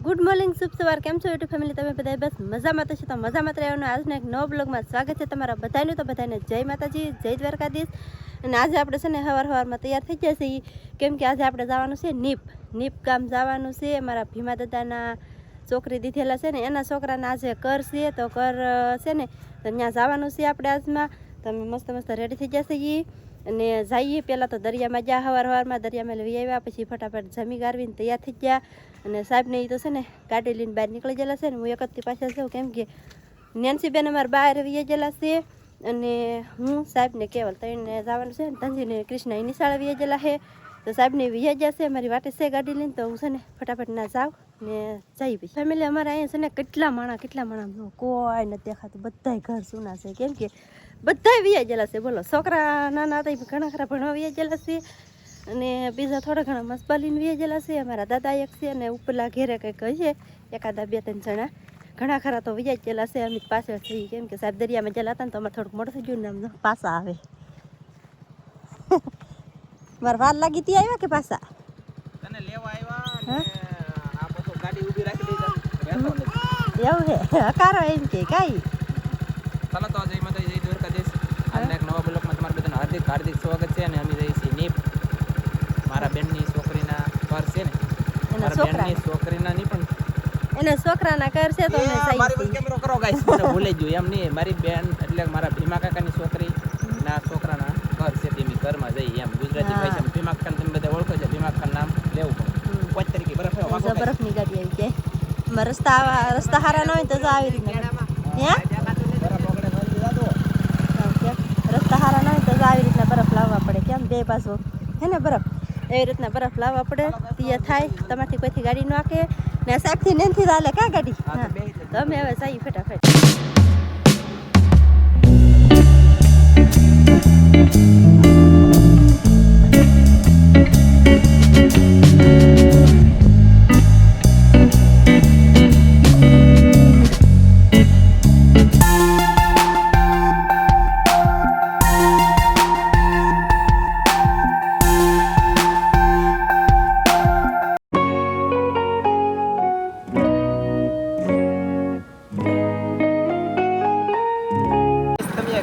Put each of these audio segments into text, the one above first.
Good morning શુભ સવાર કેમ છો યુટ્યુબ ફેમિલી તમે બધા બસ મજામાં તો મજામાં રહેવાનું આજના એક નવા બ્લોગમાં સ્વાગત છે તમારા બધાનું તો બધાને જય માતાજી જય દ્વારકાધીશ અને આજે આપણે છે ને સવારમાં તૈયાર થઈ ગયા છીએ કેમ કે આજે આપણે જવાનું છે નીપ ગામ જવાનું છે મારા ભીમા દાદાના છોકરી દીધેલા છે ને એના છોકરાના આજે કર છે તો કર છે ને તો ત્યાં જવાનું છે આપણે આજમાં તમે મસ્ત રેડી થઈ જશે અને જઈએ પહેલાં તો દરિયામાં ગયા સવારમાં દરિયામાં લઈ આવ્યા પછી ફટાફટ જમી ગારવીને તૈયાર થઈ ગયા અને સાહેબને એ તો છે ને ગાડી લઈને બહાર નીકળી ગયેલા છે ને હું એકથી પાછળ છું કેમ કે નેન્સીબેન અમારા બહાર વી ગયેલા છે અને હું સાહેબને કેવલ તઈને જવાનું છે ને ધનજીને કૃષ્ણ એ નિશાળે વી ગયેલા છે તો સાહેબને વી ગયા છે મારી વાટે છે ગાડી લઈને તો હું છે ને ફટાફટ ના જાઉં ને જઈ પછી ફેમિલી અમારે અહીંયા છે ને કેટલા માણા કોઈ નથી દેખાતું બધાય ઘર સુના છે કેમ કે બધાય વી ગયેલા છે બોલો છોકરા નાના હતા ઘણા ખરા ભણવા વી ગયેલા છે અને બીજા થોડા ઘણા મસ્બાલીને વી ગયેલા છે અમારા દાદા એક છે અને ઉપરલા ઘેરે કંઈક છે એકાદા 2-3 જણા ઘણા ખરા તો વી ગયેલા છે અમે પાછળ થઈ કેમ કે સાહેબ દરિયામાં ગયેલા હતા ને તો અમારે થોડુંક મોડું થઈ ગયું ને આમ પાછા આવે મારે વાર લાગી તી આવ્યા કે પાછા તને લેવા આવ્યા અને આ બધું ગાડી ઊભી રાખી દીધા એવું હે હકારો એમ કે કાઈ ચાલો તો જય માતાજી જય દ્વારકાધીશ આજના એક નવા બ્લોગમાં તમારું બધાનું હાર્દિક સ્વાગત છે અને અમે જઈએ છીએ નીપ મારા બેનની છોકરીના ઘર છે ને મારા બેનની છોકરીના નહીં પણ એના છોકરાના ઘર છે તો અમે જઈએ મારી કેમેરો કરો ગાઈસ મને ભૂલી ગયો એમ નહીં મારી બેન એટલે મારા ભીમા કાકાની છોકરી ના છોકરાના ઘર છે તેની ઘરમાં જઈએ એમ ગુજરાતી ભાષામાં ભીમા ખાન તમે બધા ઓળખો છો ભીમા ખાન નામ લેવું પડે 5 તારીખે બરફની ગાડી આવી જાય રસ્તા હારા ન હોય તો આવી રીતના રસ્તા હારા ન હોય તો આવી રીતના બરફ લાવવા પડે કેમ બે પાછો હે ને બરફ એવી રીતના બરફ લાવવા પડે તીયા થાય તમારથી કોઈથી ગાડી ન આકે ને સાક્ષી નેનથી ચાલે કા ગાડી તો અમે હવે જઈએ ફટાફટ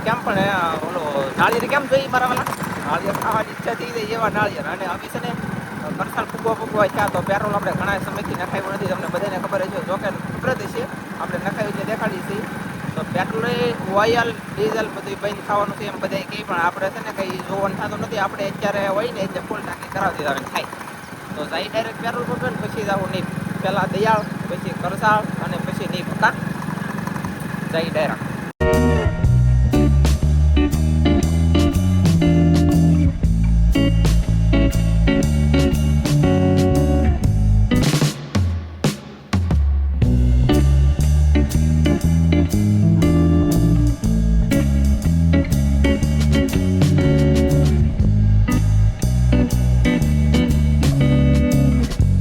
કેમ પણ ઓલો નાળિયેર કેમ જોઈ મારા વાલા નાળિયેર ખાવાની ઈચ્છા થઈ જાય એવા નાળિયેર અને અમે છે ને કરસાલ ફૂગવા થયા તો પેટ્રોલ આપણે ઘણા સમયથી નખાવ્યું નથી તમને બધાને ખબર છે જો કે ખબર છે આપણે નખાવી છે દેખાડી છે તો પેટ્રોલ ઓઇલ ડીઝલ બધું બંધ થવાનું છે એમ બધા કંઈ પણ આપણે છે ને કંઈ જોવાનું થતું નથી આપણે અત્યારે હોય ને એટલે ફૂલ ટાંકી કરાવી દેવાનું થાય તો જાય ડાયરેક્ટ પેટ્રોલ પંપ ને પછી જવું નહીં પહેલાં દયાળ પછી કરસાળ અને પછી નહીં પકા જાય ડાયરેક્ટ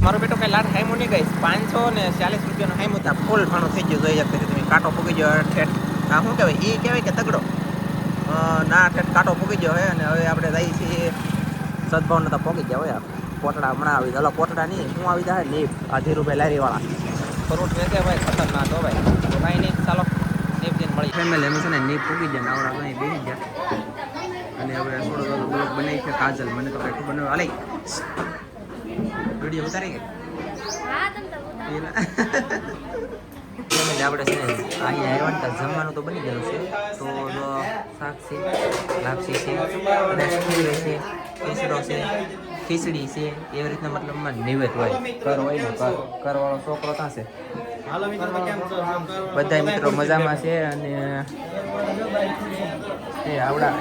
મારો બેટો કઈ લાટ હાઈમો નહીં ગઈ 540 રૂપિયાનો હાઈમો હતા ફૂલ ભાણો થઈ ગયો જોઈ શકते તમે કાંટો પૂગી ગયો ઠેઠ આ શું કહેવાય એ કહેવાય કે તગડો ના ઠેઠ કાંટો પૂગી ગયો હોય અને હવે આપણે જઈએ છીએ સદભાવને તો પૂગી ગયા હોય પોટડા હમણાં આવી અલા પોટડા નહીં શું આવી જાય નીપ આ ધીરુભાઈ લારીવાળા ફ્રૂટ વેચે ભાઈ ખતરનાક હો ભાઈ તો કાંઈ નહીં ચાલો નીપ જઈને મળી ફેમિલી અમે છે ને નીપ પૂગી જાય આવડા અહીં બેસી ગયા અને હવે થોડો બ્લોગ બનાવી છે કાજલ મને તો કંઈ ખબર ન હાલે વિડીયો ઉતારી ગઈ આપણે છે ને અહીંયા આવ્યા ને જમવાનું તો બની ગયું છે તો શાક છે લાપસી છે અને ખીચડી છે કેસરો છે ખીચડી છે એવી રીતના મતલબમાં નિવેદ હોય કર હોય ને કરવાળો છોકરો ત્યાં છે બધા મિત્રો મજામાં છે અને એ આવડા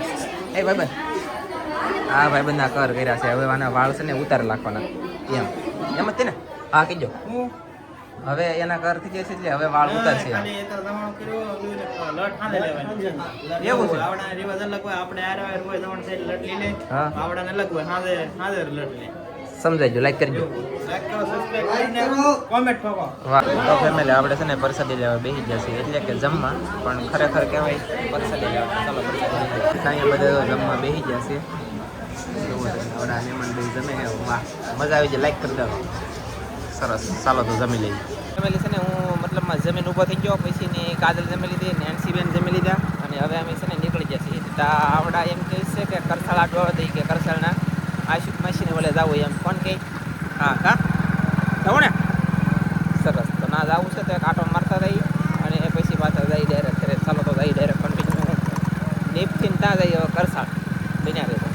એ ભાઈ હા ભાઈબંધના કર કર્યા છે હવે આના વાળ છે ને ઉતાર નાખવાના એમ જ ને હા કીજો હવે એના કર થઈ જશે એટલે હવે વાળ ઉતારશે એવું છે સમજાઈ ગયો લાઈક કરજો તો ફેમિલી આપણે છે ને પ્રસાદી લેવા બેસી જશે એટલે કે જમવા પણ ખરેખર કહેવાય પ્રસાદી લેવા ચાલો પ્રસાદી બધા જમવા બેસી જશે આવડા મહેમાન ભાઈ જમે વાહ મજા આવી જાય લાઈક કરી દો સરસ ચાલો તો જમી લઈએ મતલબમાં જમીન ઊભો થઈ ગયો, પછીની કાજલ જમી લીધી, નેન્સીબેન જમી લીધા, અને હવે અમે છે ને નીકળી ગયા છીએ. આવડા એમ કહે છે કે કરસાળ આટો દઈ કે કરસાળના આશુક માસીને ઓલે જવું એમ કોણ કહે? હા કા જવું ને? સરસ. તો ના જવું છે તો એક આટો મારતા જઈએ અને પછી પાછા જઈ ડાયરેક્ટ ઘરે. ચાલો તો જઈ ડાયરેક્ટ કન્ટિન્યુ નીપથી ત્યાં જઈએ હવે કરસાળ બન્યા રહેતો.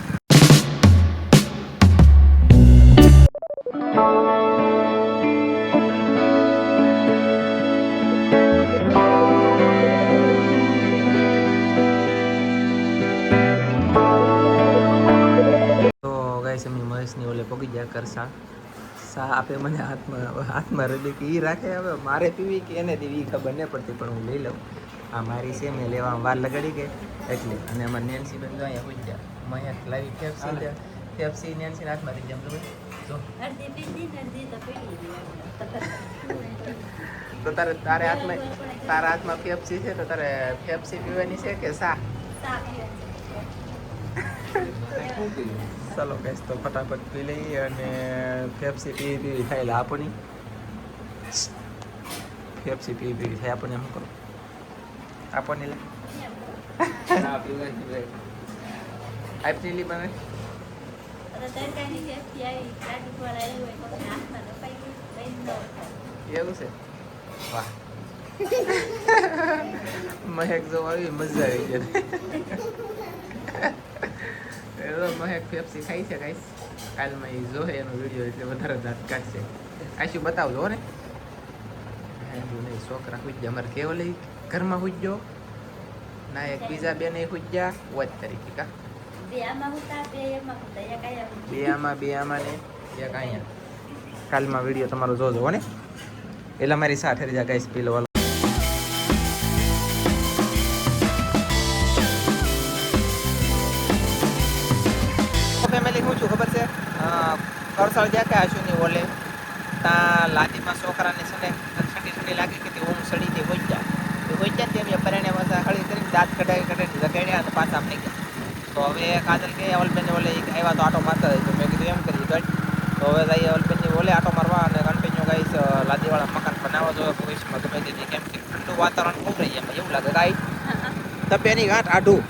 અમે મહેશની ઓલે પગી ગયા કરસાળ. સા આપે મને હાથમાં રડી કે એ રાખે, હવે મારે પીવી કે એને દેવી ખબર નહીં પડતી, પણ હું લઈ લઉં. આ મારી છે, મેં લેવામાં વાર લગાડી ગઈ એટલે. અને અમારે નેન્સીબેન જો અહીંયા પૂછ ગયા, મહેક લાવી ફેફસી નેન્સીના હાથમાંથી જેમ તો તો તારા હાથમાં ફેફસી છે, તો તારે ફેફસી પીવાની છે કે સા? ચાલો ગેસ તો ફટાફટ પી લઈએ અને ફેફસી પીવી થાય આપણી ફેફસી પીવી થાય આપણને શું કરો આપણને લે આપણી બને એવું છે. વાહ મહેક જો આવી મજા આવી જાય. મહેક ફેફસી ખાઈ છે ગાઈસ. કાલમાં એ જોહે એનો વિડીયો એટલે વધારે દાંત કાઢશે. આશુ બતાવજો ને. નહીં છોકરા હુજ ગયા અમારે કેવો લઈ ઘરમાં હુજ ગયો ના, એક બીજા બે ને હુજ ગયા વોચ તરીકે કા બે આમાં ને એક અહીંયા. કાલમાં વિડીયો તમારો જોજો હો ને. એટલે મારી સાથે રજા ગાઈસ પીલો વાલો. ફેમિલી હું છું ખબર છે, કરસાળ જ્યાં કે આશુની ઓલે ત્યાં લાદીમાં છોકરાને છે ને ઠંડી લાગી કે ઊંઘ સડીથી હોઈ જાય તેમ પરાણે પાછા હળી કરીને દાંત કઢાવી લગાડ્યા અને પાછા આપણી ગયા. તો હવે કાજલ કે અવલબેન ઓલે આવ્યા તો આટો મારતા હોય, તો મેં કીધું એમ કરી ગઈ. તો હવે જઈએ અવલબેનની ઓલે આટો મારવા અને કન્ટિન્યુ ગાઈસ લાદીવાળા મકાન બનાવવા જોઈએ ભવિષ્યમાં ગમે તે, કેમ કે ઠંડુ વાતાવરણ ખૂબ રહી એમ એવું લાગે ગાઈ તપેની ગાંઠ આઢું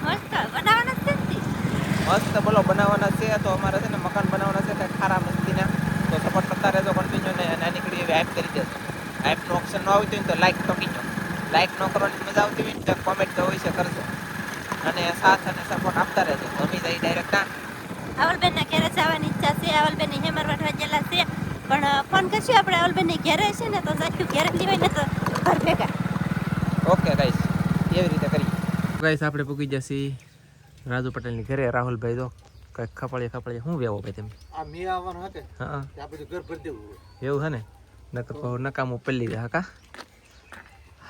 મસ્ત બોલો બનાવવાના છે. તો અમારે છે ને મકાન બનાવવાના છે કંઈ ખારા મસ્તીના, તો સપોર્ટ કરતા રહેજો કન્ટિન્યુ ને નાની નીકળી એવી હાઈપ કરી દેજો. હાઈપનું ઓપ્શન ન આવતું હોય તો લાઈક ટોકી દો. લાઈક ન કરવાની મજા આવતી હોય તો કોમેન્ટ તો હોય છે કરજો, અને સાથ અને સપોર્ટ આપતા રહેજો. ગમી જાય ડાયરેક્ટ ના અવલબેનના ઘરે જવાની ઈચ્છા છે. અવલબેન હેમર વાટવા ગયેલા છે, પણ ફોન કરશું આપણે અવલબેનની ઘરે છે ને તો જશું ઘરે હોય ને તો ઘર ભેગા. ઓકે ગાઈસ એવી રીતે કરી. ગાઈસ આપણે પૂકી જશે રાજુ પટેલની ઘરે. રાહુલભાઈ જો કંઈક ખપળીએ શું વેવો ભાઈ તમે? આ મે આવવાનું હતું. હા આ બધું ઘર ભરી દેવું એવું છે ને, નકર કહો નકામું પલ્લી જાય કા.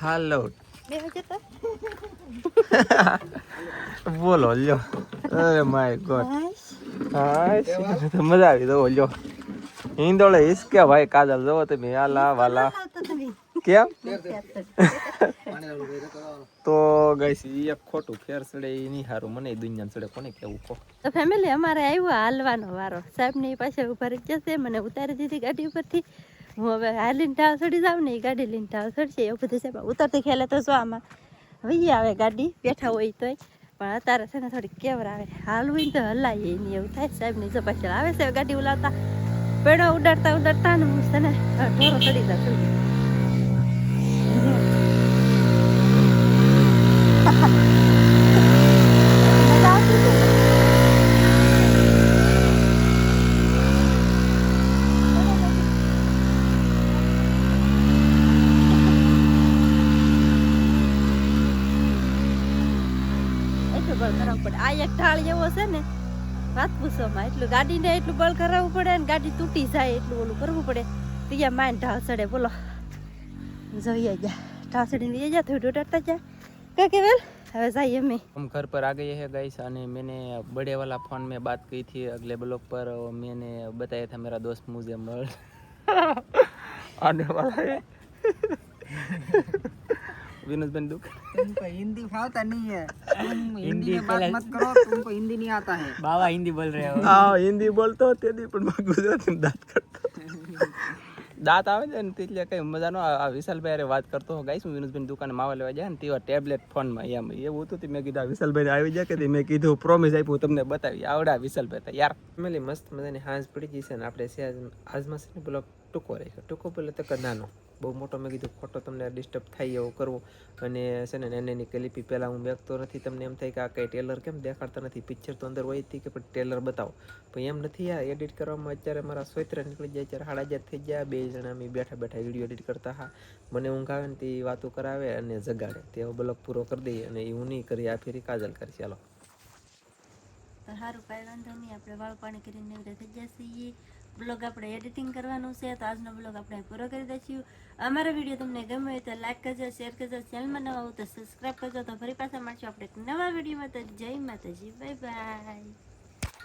હાલો બોલો લ્યો. અરે માય ગોડ મજા આવી દો લ્યો. હિંદોળે હિસકે ભાઈ કાજલ જોવો તમે આલા વાલા કેમ તો ગાઈસ એક ખોટું ફેર સડે એ નહીં સારું. મને દુનિયા સડે કોને કેવું કહો. તો ફેમિલી અમારે આવ્યો હાલવાનો વારો. સાહેબની પાસે ઉભા રહી જશે, મને ઉતારી દીધી ગાડી ઉપરથી. હું હવે હાલીને ઢાળ ચડી જાઉં ને એ ગાડી લઈને ઢાળ ચડશે એવું બધું છે. ઉતરતી ખેલે તો જો આમાં વહી આવે ગાડી બેઠા હોય તોય, પણ અત્યારે છે ને થોડીક કેવર આવે. હાલવું ને તો હલાય નહીં એવું થાય. સાહેબની જો પાછળ આવે છે ગાડી ઉલાવતા પેડો ઉડાડતા ને હું છે ને ઢોરો ચડી જાઉં. આ એક ઢાળ એવો છે ને વાત પૂછવામાં, એટલું ગાડીને એટલું બળ કરાવવું પડે ને ગાડી તૂટી જાય એટલું ઓલું કરવું પડે. ત્યાં માન ઢાળ ચડે બોલો. જોઈએ જા ઢાળ ચડીને જા થોડું ડરતા જાય क्या केवल હવે जाइए मैं हम घर पर आ गए हैं गाइस. અને मैंने बड़े वाला फोन में बात की थी अगले ब्लॉग पर. मैंने बताया था मेरा दोस्त मुझे मर आने वाला है. विनोद बंदूक तुमको हिंदी फाता नहीं है, तुम हिंदी में बात मत करो, तुमको हिंदी नहीं आता है. बाबा हिंदी बोल रहे हो. हाँ हिंदी बोलते होते नहीं, पर मैं गुजराती में बात करता हूँ. દાંત આવે છે ને એટલે કઈ મજા નો આવે. આ વિશાલભાઈ હારે વાત કરતો હો ગાઈસ, હું વિનુસભાઈ દુકાને માવા લેવા જાય ને તેવા ટેબ્લેટ ફોનમાં એમ એવું હતું તે મેં કીધું આ વિશાલભાઈ આવી જાય કે મેં કીધું પ્રોમિસ આપ્યું તમને બતાવી આવડા વિશાલભાઈ હતા યાર. ફેમિલી મસ્ત મજાની હાંસ પડી ગઈ છે ને આપણે છે આજમાં છે ને બ્લોગ ટૂંકો રાખ્યો. ટૂંકો બોલે તો નાનો બહુ મોટો મેં કીધું ખોટો તમને ડિસ્ટર્બ થાય એવો કરવો. અને છે ને એની ક્લિપી પહેલાં હું બેગતો નથી, તમને એમ થાય કે આ કંઈ ટેલર કેમ દેખાડતા નથી, પિક્ચર તો અંદર હોય હતી કે પણ ટેલર બતાવો, પણ એમ નથી યાર. એડિટ કરવામાં અત્યારે મારા સોયત્રા નીકળી જાય, અત્યારે 11:30 થઈ ગયા, 2 જણા અમે બેઠા બેઠા વિડીયો એડિટ કરતા. હા મને ઊંઘ આવે ને તે વાતો કરાવે અને જગાડે, તેવો બ્લોગ પૂરો કરી દઈએ અને એ હું નહીં કરી, આ ફેરી કાજલ કરી. ચાલો તો સારું, કાંઈ વાંધો નહીં, આપણે વાળ પાણી કરીને નીવડે થઈ જશે. બ્લોગ આપણે એડિટિંગ કરવાનું છે, તો આજનો બ્લોગ આપણે પૂરો કરી દઈશું. અમારો વિડીયો તમને ગમ્યો હોય તો લાઈક કરજો, શેર કરજો, ચેનલમાં નવા હોય તો સબસ્ક્રાઈબ કરજો. તો ફરી પાછા મળશું આપણે એક નવા વિડીયોમાં. તો જય માતાજી, બાય બાય.